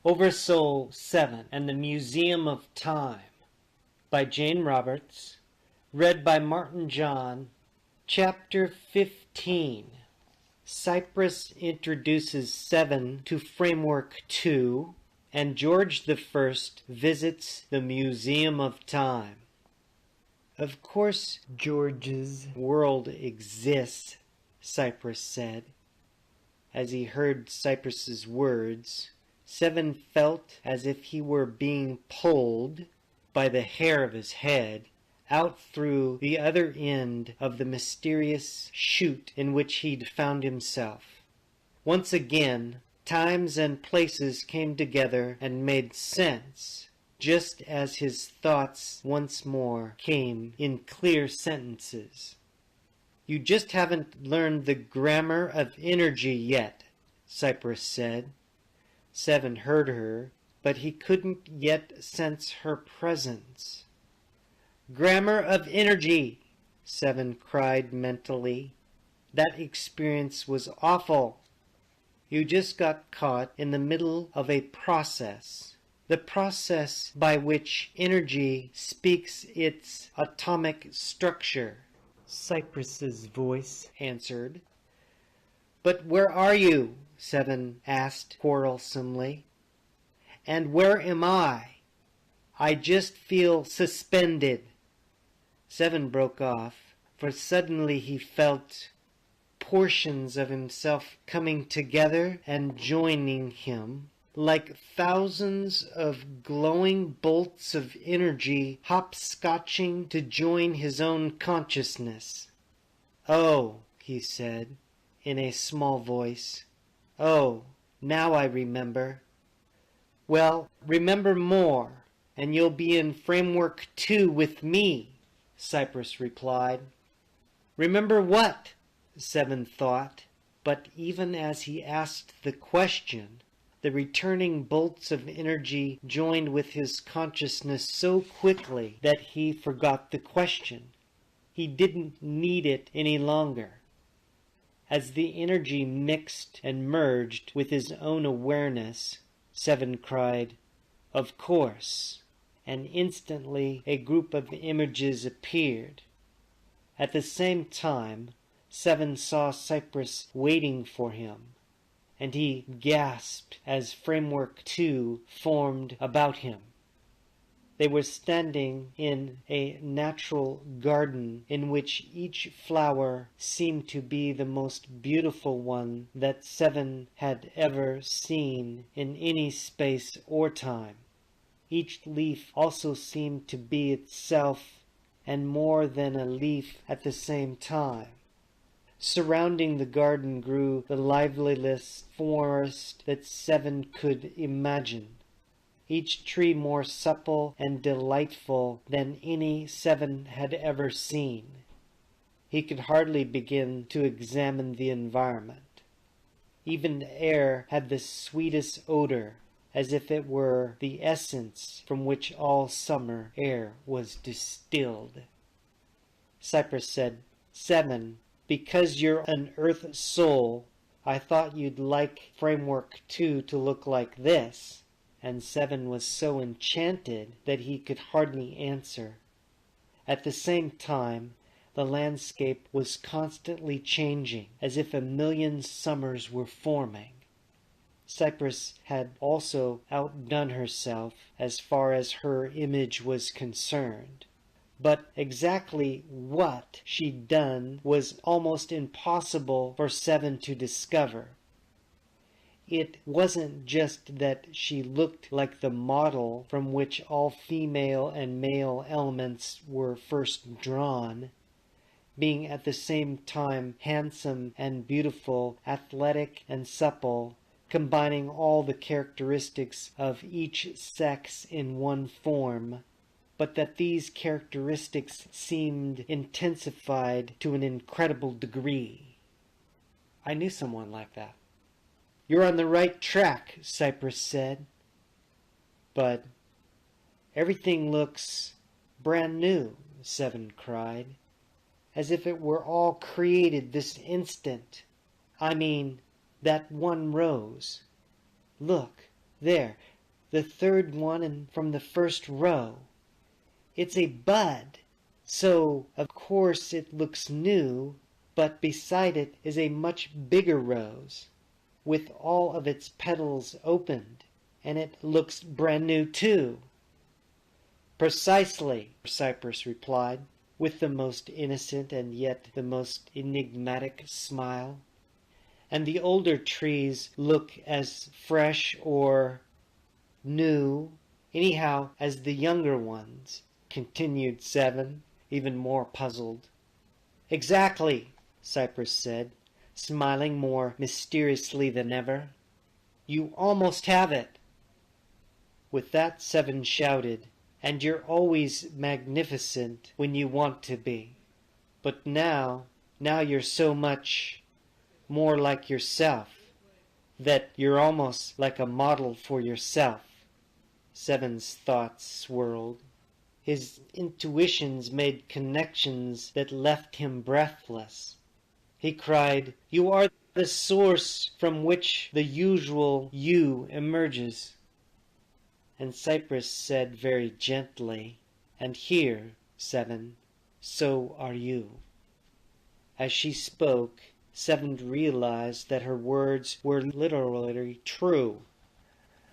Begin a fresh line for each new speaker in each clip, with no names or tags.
OverSoul 7 and the Museum of Time by Jane Roberts. Read by Martin John. Chapter 15. Cyprus introduces 7 to Framework 2, and George I visits the Museum of Time. Of course George's world exists, Cyprus said. As he heard Cyprus's words, 7 felt as if he were being pulled by the hair of his head out through the other end of the mysterious chute in which he'd found himself. Once again, times and places came together and made sense, just as his thoughts once more came in clear sentences. "You just haven't learned the grammar of energy yet," Cyprus said. 7 heard her, but he couldn't yet sense her presence. "Grammar of energy!" 7 cried mentally. "That experience was awful. You just got caught in the middle of a process. The process by which energy speaks its atomic structure," Cyprus's voice answered. "But where are you?" 7 asked quarrelsomely. "And where am I? I just feel suspended." 7 broke off, for suddenly he felt portions of himself coming together and joining him, like thousands of glowing bolts of energy hopscotching to join his own consciousness. "Oh," he said, in a small voice. "Oh, now I remember." "Well, remember more, and you'll be in Framework 2 with me," Cyprus replied. "Remember what?" 7 thought, but even as he asked the question, the returning bolts of energy joined with his consciousness so quickly that he forgot the question. He didn't need it any longer. As the energy mixed and merged with his own awareness, 7 cried, "Of course," and instantly a group of images appeared. At the same time, 7 saw Cyprus waiting for him, and he gasped as Framework 2 formed about him. They were standing in a natural garden in which each flower seemed to be the most beautiful one that 7 had ever seen in any space or time. Each leaf also seemed to be itself, and more than a leaf at the same time. Surrounding the garden grew the liveliest forest that 7 could imagine, each tree more supple and delightful than any 7 had ever seen. He could hardly begin to examine the environment. Even the air had the sweetest odor, as if it were the essence from which all summer air was distilled. Cyprus said, "7, because you're an earth soul, I thought you'd like Framework 2 to look like this." And 7 was so enchanted that he could hardly answer. At the same time, the landscape was constantly changing, as if a million summers were forming. Cyprus had also outdone herself as far as her image was concerned. But exactly what she'd done was almost impossible for 7 to discover. It wasn't just that she looked like the model from which all female and male elements were first drawn, being at the same time handsome and beautiful, athletic and supple, combining all the characteristics of each sex in one form, but that these characteristics seemed intensified to an incredible degree. I knew someone like that. "You're on the right track," Cyprus said. "But everything looks brand new," 7 cried, "as if it were all created this instant. I mean, that one rose. Look, there, The third one from the first row. It's a bud, so of course it looks new, but beside it is a much bigger rose, with all of its petals opened, and it looks brand new too." "Precisely," Cypress replied, with the most innocent and yet the most enigmatic smile. "And the older trees look as fresh or new, anyhow, as the younger ones," continued Seven, even more puzzled. "Exactly," Cypress said, smiling more mysteriously than ever. "You almost have it." With that Seven shouted, "And you're always magnificent when you want to be. But now you're so much more like yourself that you're almost like a model for yourself." Seven's thoughts swirled. His intuitions made connections that left him breathless. He cried, "You are the source from which the usual you emerges." And Cypress said very gently, "And here, Seven, so are you." As she spoke, Seven realized that her words were literally true.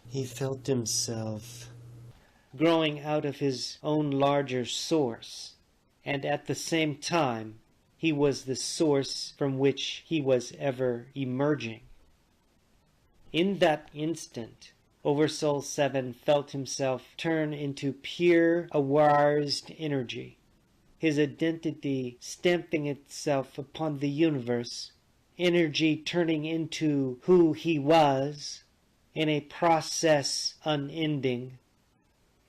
He felt himself growing out of his own larger source, and at the same time he was the source from which he was ever emerging. In that instant, Oversoul 7 felt himself turn into pure, awareness energy, his identity stamping itself upon the universe, energy turning into who he was, in a process unending.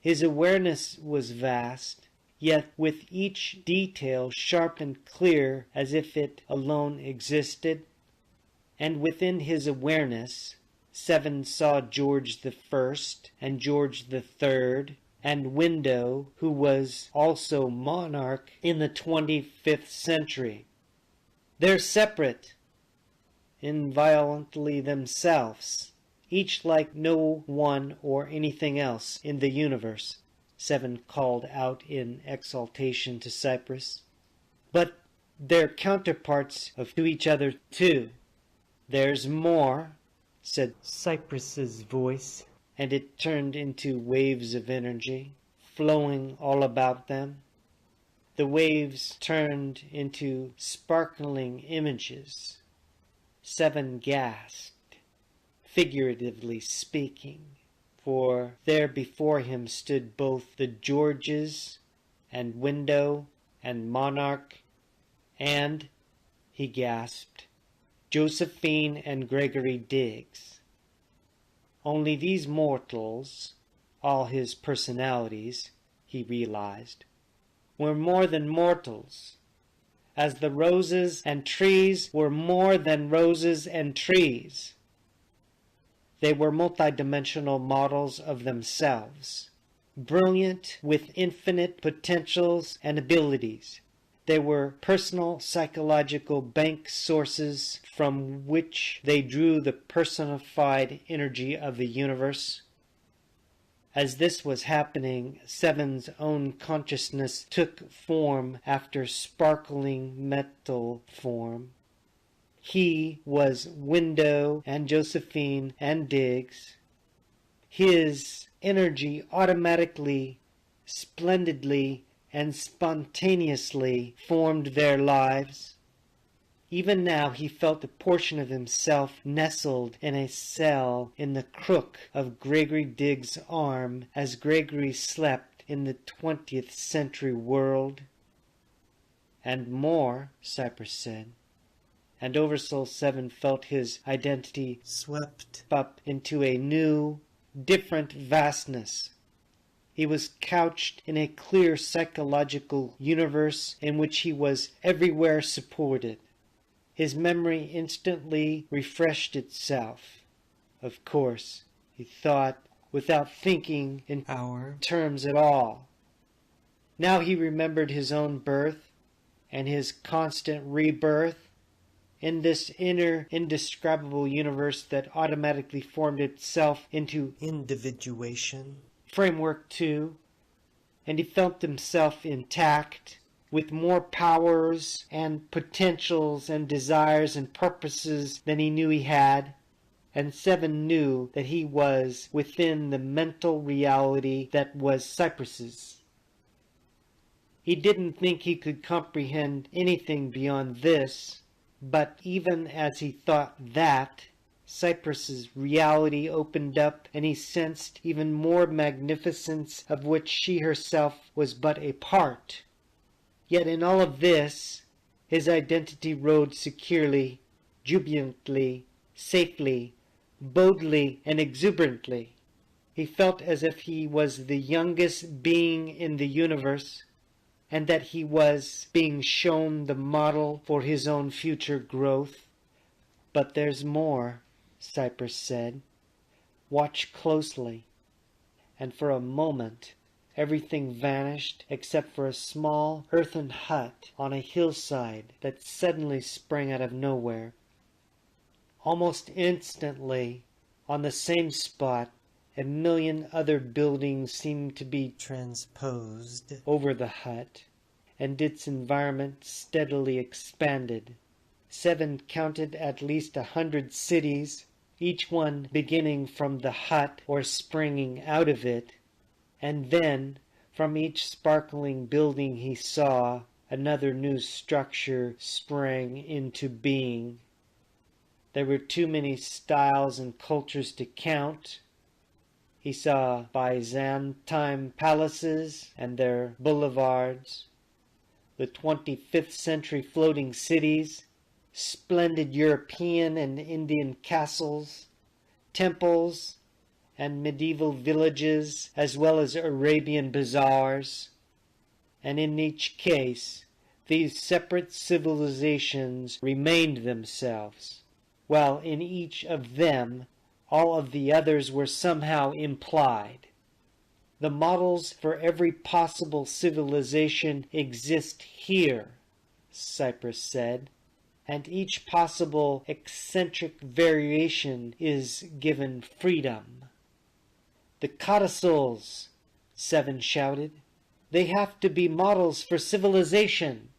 His awareness was vast, yet with each detail sharp and clear as if it alone existed. And within his awareness, Seven saw George the First and George the Third, and Window, who was also monarch in the 25th century. They're separate, inviolably themselves, each like no one or anything else in the universe, Seven called out in exaltation to Cypress. "But they're counterparts to each other too." "There's more," said Cypress's voice, and it turned into waves of energy, flowing all about them. The waves turned into sparkling images. Seven gasped, figuratively speaking, for there before him stood both the Georges and Window and Monarch and, he gasped, Josephine and Gregory Diggs. Only these mortals, all his personalities, he realized, were more than mortals, as the roses and trees were more than roses and trees. They were multidimensional models of themselves, brilliant with infinite potentials and abilities. They were personal psychological bank sources from which they drew the personified energy of the universe. As this was happening, Seven's own consciousness took form after sparkling metal form. He was Window and Josephine and Diggs. His energy automatically, splendidly, and spontaneously formed their lives. Even now he felt a portion of himself nestled in a cell in the crook of Gregory Diggs' arm as Gregory slept in the 20th century world. "And more," Cypress said. And Oversoul 7 felt his identity swept up into a new, different vastness. He was couched in a clear psychological universe in which he was everywhere supported. His memory instantly refreshed itself. Of course, he thought, without thinking in our terms at all. Now he remembered his own birth and his constant rebirth in this inner, indescribable universe that automatically formed itself into individuation. Framework 2. And he felt himself intact, with more powers and potentials and desires and purposes than he knew he had. And 7 knew that he was within the mental reality that was Cypress's. He didn't think he could comprehend anything beyond this, but even as he thought that, Cypress's reality opened up, and he sensed even more magnificence of which she herself was but a part. Yet in all of this, his identity rode securely, jubilantly, safely, boldly, and exuberantly. He felt as if he was the youngest being in the universe, and that he was being shown the model for his own future growth. But there's more, Cypress said. Watch closely. And for a moment, everything vanished except for a small earthen hut on a hillside that suddenly sprang out of nowhere. Almost instantly, on the same spot, a million other buildings seemed to be transposed over the hut, and its environment steadily expanded. 7 counted at least 100 cities, each one beginning from the hut or springing out of it, and then, from each sparkling building he saw, another new structure sprang into being. There were too many styles and cultures to count. He saw Byzantine palaces and their boulevards, the 25th century floating cities, splendid European and Indian castles, temples, and medieval villages, as well as Arabian bazaars. And in each case, these separate civilizations remained themselves, while in each of them all of the others were somehow implied. The models for every possible civilization exist here, Cypress said, and each possible eccentric variation is given freedom. The codicils, 7 shouted. They have to be models for civilization.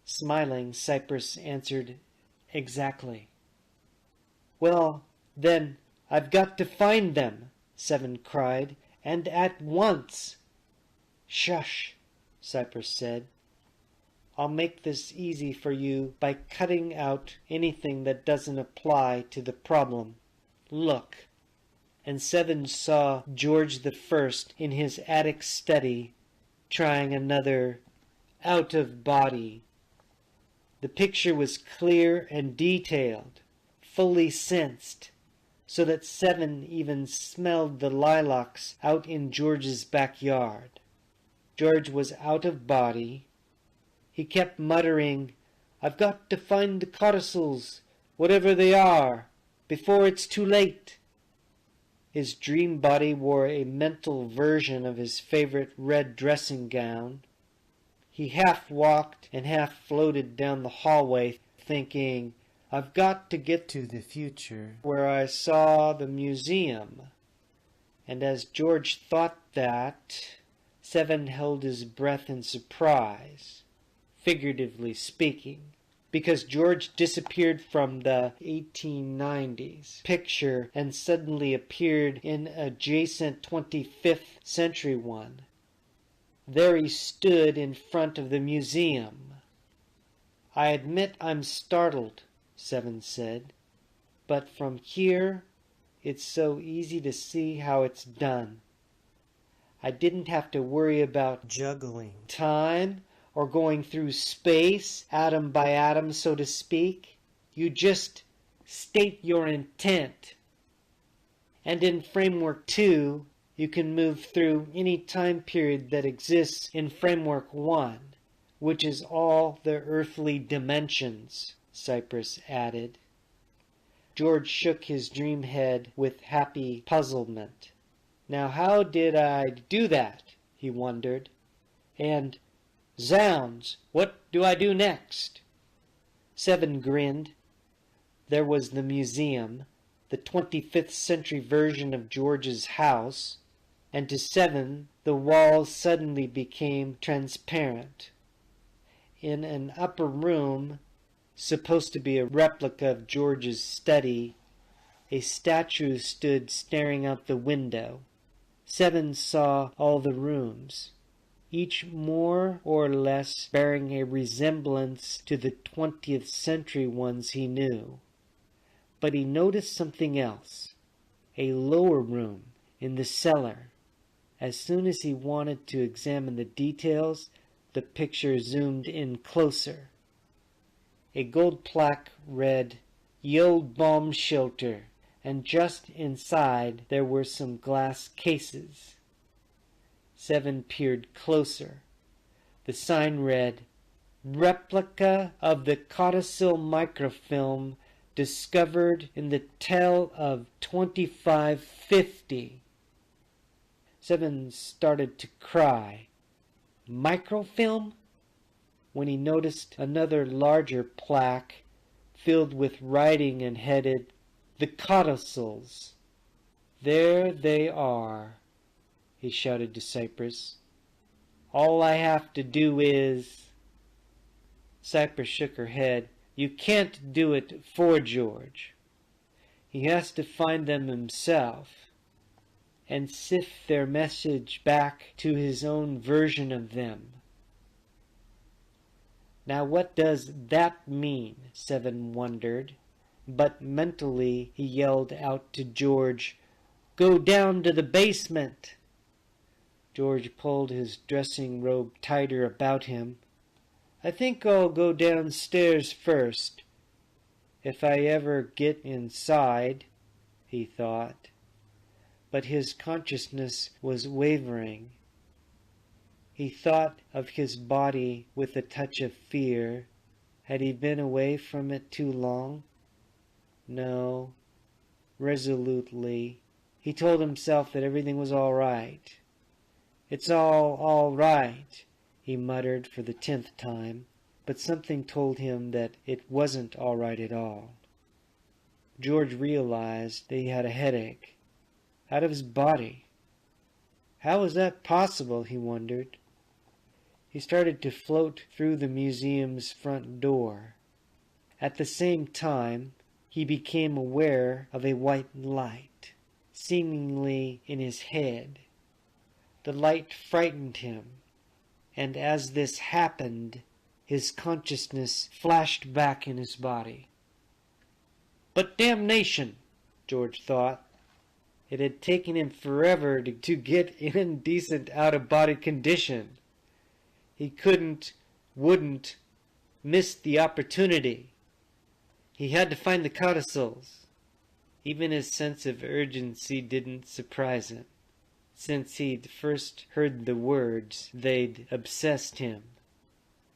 Smiling, Cypress answered, Exactly. Well, then, I've got to find them, 7 cried, and at once. Shush, Cypress said. I'll make this easy for you by cutting out anything that doesn't apply to the problem. Look. And 7 saw George I in his attic study, trying another out-of-body. The picture was clear and detailed, fully sensed, so that 7 even smelled the lilacs out in George's backyard. George was out of body. He kept muttering, I've got to find the codicils, whatever they are, before it's too late. His dream body wore a mental version of his favorite red dressing gown. He half walked and half floated down the hallway, thinking, I've got to get to the future, where I saw the museum. And as George thought that, 7 held his breath in surprise, figuratively speaking, because George disappeared from the 1890s picture and suddenly appeared in adjacent 25th century one. There he stood in front of the museum. I admit I'm startled, 7 said, but from here it's so easy to see how it's done. I didn't have to worry about juggling time or going through space, atom by atom, so to speak. You just state your intent. And in Framework 2, you can move through any time period that exists in Framework 1, which is all the earthly dimensions, Cypress added. George shook his dream head with happy puzzlement. Now how did I do that? He wondered. And zounds, what do I do next? 7 grinned. There was the museum, the 25th century version of George's house, and to 7 the walls suddenly became transparent. In an upper room, supposed to be a replica of George's study, a statue stood staring out the window. 7 saw all the rooms, each more or less bearing a resemblance to the 20th century ones he knew. But he noticed something else, a lower room in the cellar. As soon as he wanted to examine the details, the picture zoomed in closer. A gold plaque read, "Ye Old Bomb Shelter," and just inside there were some glass cases. 7 peered closer. The sign read, "Replica of the codicil microfilm discovered in the tell of 2550. 7 started to cry. Microfilm? When he noticed another larger plaque filled with writing and headed, "The Codicils. There they are," he shouted to Cypress. "All I have to do is—" Cypress shook her head. "You can't do it for George. He has to find them himself and sift their message back to his own version of them." Now what does that mean? 7 wondered, but mentally he yelled out to George, "Go down to the basement!" George pulled his dressing robe tighter about him. "I think I'll go downstairs first, if I ever get inside," he thought. But his consciousness was wavering. He thought of his body with a touch of fear. Had he been away from it too long? No. Resolutely, he told himself that everything was all right. "It's all right," he muttered for the 10th time, but something told him that it wasn't all right at all. George realized that he had a headache. Out of his body. How was that possible, he wondered. He started to float through the museum's front door. At the same time, he became aware of a white light, seemingly in his head. The light frightened him, and as this happened, his consciousness flashed back in his body. But damnation, George thought. It had taken him forever to get in decent out-of-body condition. He wouldn't miss the opportunity. He had to find the codicils. Even his sense of urgency didn't surprise him, since he'd first heard the words they'd obsessed him.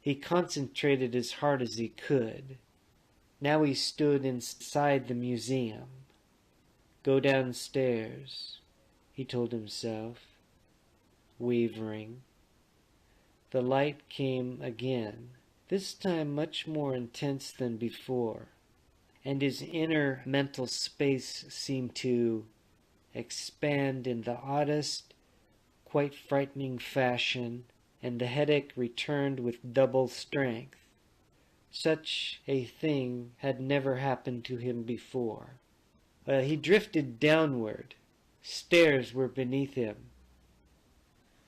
He concentrated as hard as he could. Now he stood inside the museum. Go downstairs, he told himself, wavering. The light came again, this time much more intense than before, and his inner mental space seemed to expand in the oddest, quite frightening fashion, and the headache returned with double strength. Such a thing had never happened to him before. He drifted downward. Stairs were beneath him.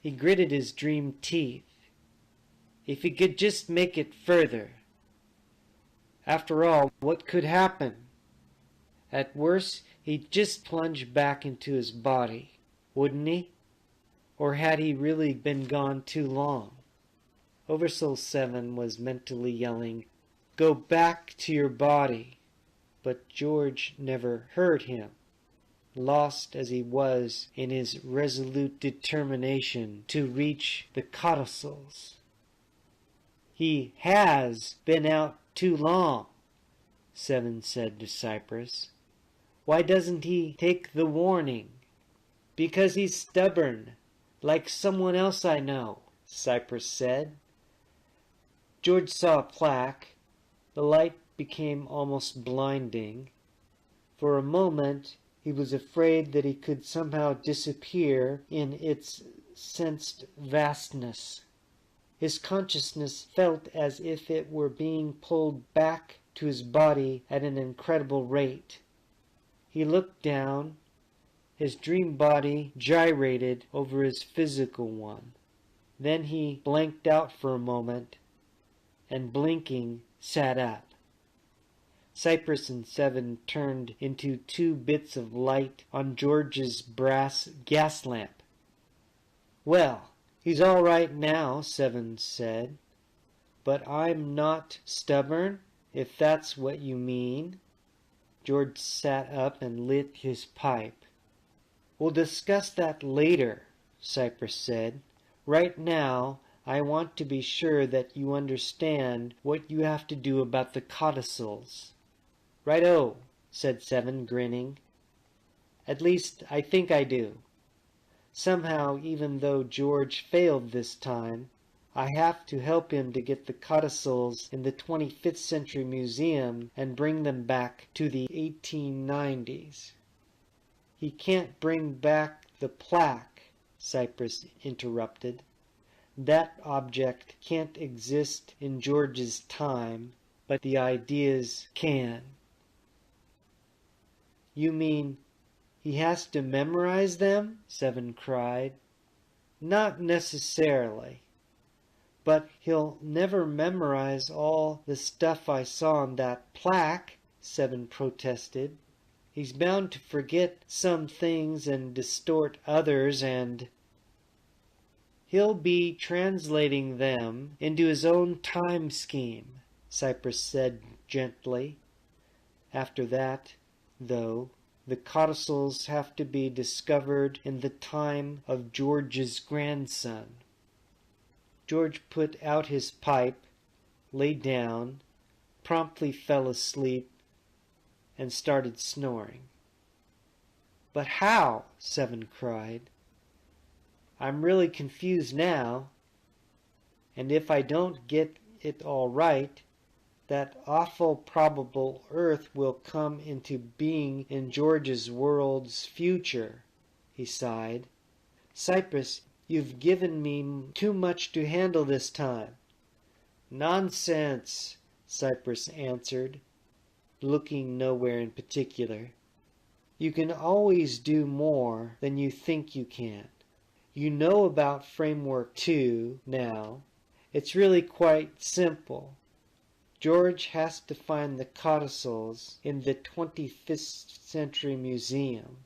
He gritted his dream teeth. If he could just make it further. After all, what could happen? At worst, he'd just plunge back into his body, wouldn't he? Or had he really been gone too long? OverSoul 7 was mentally yelling, "Go back to your body." But George never heard him, lost as he was in his resolute determination to reach the codicils. "He has been out too long," 7 said to Cypress. "Why doesn't he take the warning?" "Because he's stubborn, like someone else I know," Cypress said. George saw a plaque. The light became almost blinding. For a moment he was afraid that he could somehow disappear in its sensed vastness. His consciousness felt as if it were being pulled back to his body at an incredible rate. He looked down. His dream body gyrated over his physical one. Then he blanked out for a moment, and blinking, sat up. Cypress and Seven turned into two bits of light on George's brass gas lamp. "Well, he's all right now," Seven said. "But I'm not stubborn, if that's what you mean." George sat up and lit his pipe. "We'll discuss that later," Cypress said. "Right now, I want to be sure that you understand what you have to do about the codicils." "Right-o," said Seven, grinning. "At least, I think I do. Somehow, even though George failed this time, I have to help him to get the codicils in the 25th Century Museum and bring them back to the 1890s. "He can't bring back the plaque," Cypress interrupted. "That object can't exist in George's time, but the ideas can." "You mean he has to memorize them?" Seven cried. "Not necessarily. But he'll never memorize all the stuff I saw on that plaque," Seven protested. "He's bound to forget some things and distort others, and—" "He'll be translating them into his own time scheme," Cypress said gently. "After that, though, the codicils have to be discovered in the time of George's grandson." George put out his pipe, lay down, promptly fell asleep, and started snoring. "But how?" Seven cried. "I'm really confused now. And if I don't get it all right, that awful probable Earth will come into being in George's world's future," he sighed. "Cypress, you've given me too much to handle this time." "Nonsense," Cypress answered, looking nowhere in particular. "You can always do more than you think you can. You know about Framework 2 now. It's really quite simple. George has to find the codicils in the 25th Century Museum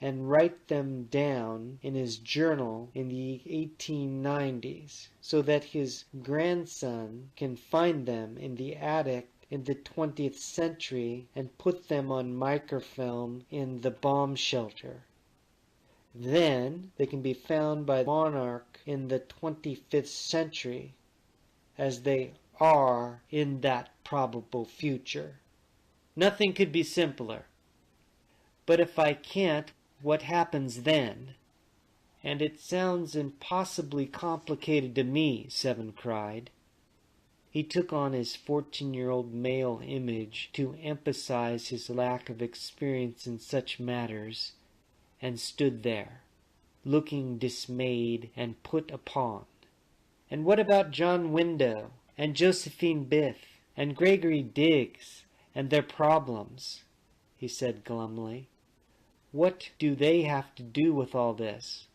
and write them down in his journal in the 1890s so that his grandson can find them in the attic in the 20th century and put them on microfilm in the bomb shelter. Then they can be found by the monarch in the 25th century, as they are in that probable future. Nothing could be simpler. But if I can't, what happens then?" "And it sounds impossibly complicated to me," Seven cried. He took on his 14-year-old male image to emphasize his lack of experience in such matters, and stood there, looking dismayed and put upon. "And what about John Window, and Josephine Biff, and Gregory Diggs, and their problems?" he said glumly. "What do they have to do with all this?"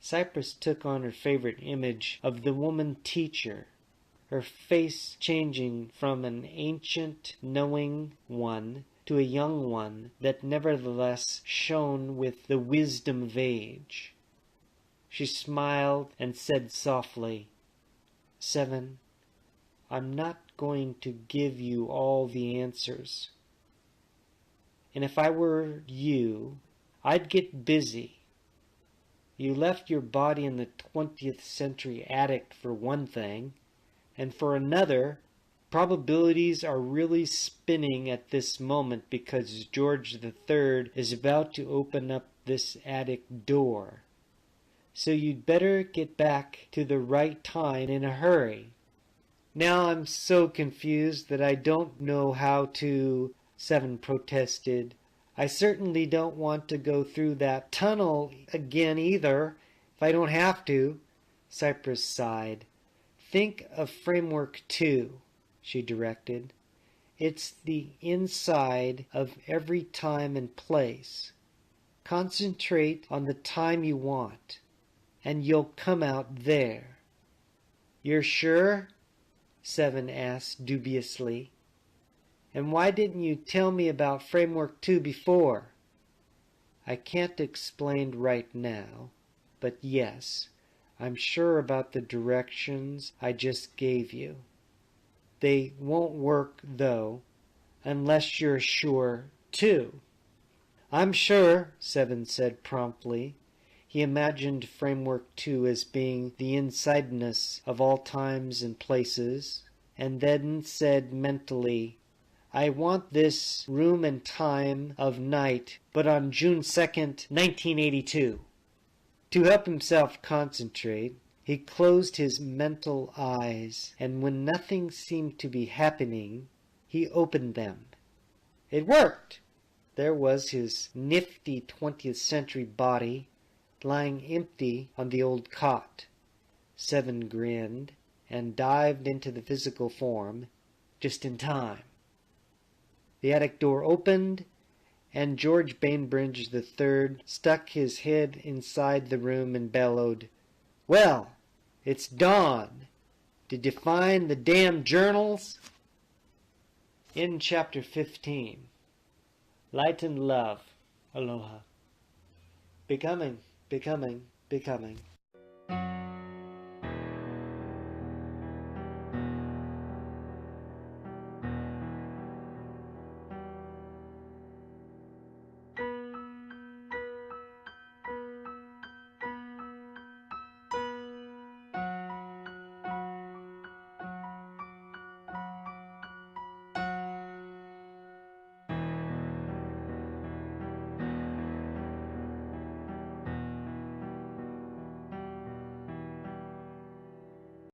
Cypress took on her favorite image of the woman teacher, her face changing from an ancient, knowing one to a young one that nevertheless shone with the wisdom of age. She smiled and said softly, "Seven, I'm not going to give you all the answers. And if I were you, I'd get busy. You left your body in the 20th century attic for one thing, and for another, probabilities are really spinning at this moment because George III is about to open up this attic door. So you'd better get back to the right time in a hurry." Now I'm so confused that I don't know how to, Seven protested. I certainly don't want to go through that tunnel again either, if I don't have to. Cypress sighed. Think of Framework 2, she directed. It's the inside of every time and place. Concentrate on the time you want, and you'll come out there. You're sure? Seven asked dubiously. And why didn't you tell me about Framework 2 before? I can't explain right now, but yes, I'm sure about the directions I just gave you. They won't work, though, unless you're sure, too. I'm sure, Seven said promptly. He imagined Framework 2 as being the insideness of all times and places, and then said mentally, I want this room and time of night, but on June 2nd, 1982. To help himself concentrate, he closed his mental eyes, and when nothing seemed to be happening, he opened them. It worked! There was his nifty 20th century body, lying empty on the old cot. Seven grinned and dived into the physical form just in time. The attic door opened, and George Bainbridge III stuck his head inside the room and bellowed, Well, it's dawn. Did you find the damn journals? In Chapter 15. Light and Love. Aloha. Becoming, becoming, becoming.